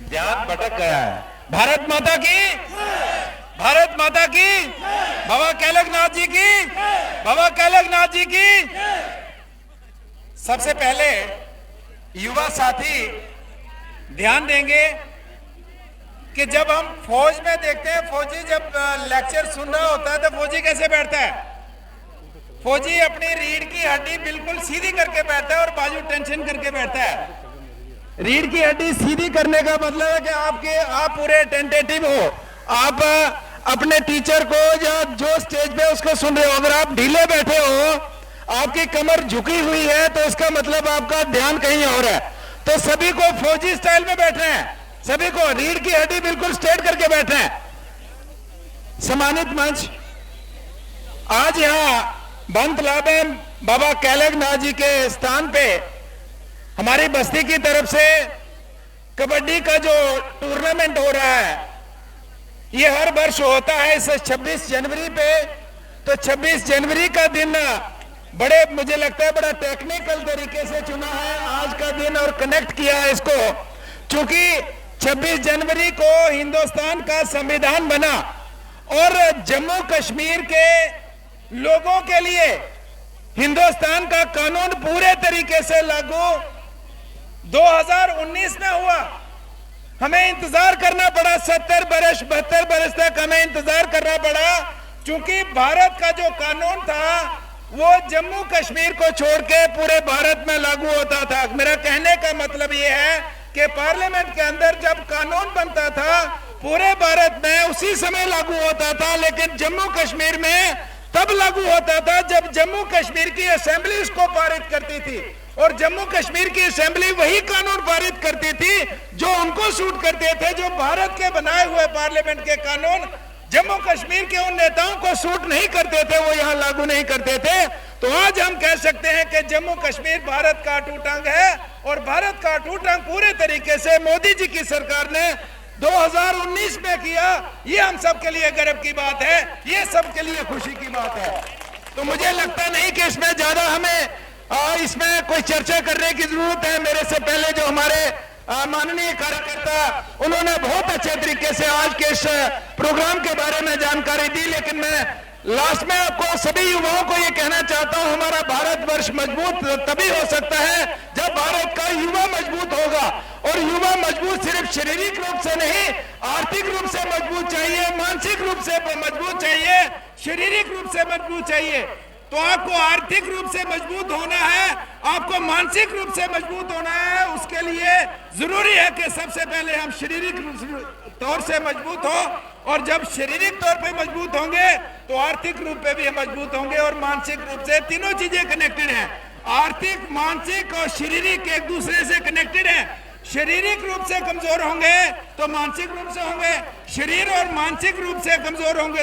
ध्यान भटक गया है। भारत माता की, भारत माता की, बाबा कैलाशनाथ जी की, बाबा कैलाशनाथ जी की। सबसे पहले युवा साथी ध्यान देंगे कि जब हम फौज में देखते हैं, फौजी जब लेक्चर सुन रहा होता है तो फौजी कैसे बैठता है? फौजी अपनी रीढ़ की हड्डी बिल्कुल सीधी करके बैठता है और बाजू टेंशन करके बैठता है। रीढ़ की हड्डी सीधी करने का मतलब है कि आप पूरे टेंटेटिव हो, आप अपने टीचर को या जो स्टेज पे उसको सुन रहे हो। अगर आप ढीले बैठे हो, आपकी कमर झुकी हुई है, तो इसका मतलब आपका ध्यान कहीं और है। तो सभी को फौजी स्टाइल में बैठना है, सभी को रीढ़ की हड्डी बिल्कुल स्ट्रेट करके बैठना है। सम्मानित मंच, आज यहाँ बंद तालाब में बाबा कैलाशनाथ जी के स्थान पे हमारी बस्ती की तरफ से कबड्डी का जो टूर्नामेंट हो रहा है, ये हर वर्ष होता है इस 26 जनवरी पे। तो 26 जनवरी का दिन बड़े, मुझे लगता है बड़ा टेक्निकल तरीके से चुना है आज का दिन और कनेक्ट किया है इसको, क्योंकि 26 जनवरी को हिंदुस्तान का संविधान बना और जम्मू कश्मीर के लोगों के लिए हिंदुस्तान का कानून पूरे तरीके से लागू 2019 में हुआ। हमें इंतजार करना पड़ा 70 बरस 72 बरस तक हमें इंतजार करना पड़ा, क्योंकि भारत का जो कानून था वो जम्मू कश्मीर को छोड़ के पूरे भारत में लागू होता था। मेरा कहने का मतलब ये है कि पार्लियामेंट के अंदर जब कानून बनता था पूरे भारत में उसी समय लागू होता था, लेकिन जम्मू कश्मीर में तब लागू होता था जब जम्मू कश्मीर की असेंबली इसको पारित करती थी, और जम्मू कश्मीर की असेंबली वही कानून पारित करती थी जो उनको सूट करते थे। जो भारत के बनाए हुए पार्लियामेंट के कानून जम्मू कश्मीर के उन नेताओं को सूट नहीं करते थे, वो यहाँ लागू नहीं करते थे। तो आज हम कह सकते हैं कि जम्मू कश्मीर भारत का अटूट अंग है, और भारत का अटूट अंग पूरे तरीके से मोदी जी की सरकार ने 2019 में किया। ये हम सब के लिए गर्व की बात है, ये सब के लिए खुशी की बात है। तो मुझे लगता नहीं कि इसमें ज्यादा हमें इसमें कोई चर्चा करने की जरूरत है। मेरे से पहले जो हमारे माननीय कार्यकर्ता, उन्होंने बहुत अच्छे तरीके से आज के इस प्रोग्राम के बारे में जानकारी दी, लेकिन मैं लास्ट में आपको सभी युवाओं को ये कहना चाहता हूं, हमारा भारतवर्ष मजबूत तभी हो सकता है जब भारत का युवा मजबूत होगा। और युवा मजबूत सिर्फ शारीरिक रूप से नहीं, आर्थिक रूप से मजबूत चाहिए, मानसिक रूप से मजबूत चाहिए, शारीरिक रूप से मजबूत चाहिए। तो आपको आर्थिक रूप से मजबूत होना है, आपको मानसिक रूप से मजबूत होना है। उसके लिए जरूरी है कि सबसे पहले हम शारीरिक तौर से मजबूत हो, और जब शारीरिक तौर पे मजबूत होंगे तो आर्थिक रूप पे भी हम मजबूत होंगे, और मानसिक रूप से। तीनों चीजें कनेक्टेड हैं, आर्थिक, मानसिक और शारीरिक एक दूसरे से कनेक्टेड है। शारीरिक रूप से कमजोर होंगे तो मानसिक रूप से होंगे, शरीर और मानसिक रूप से कमजोर होंगे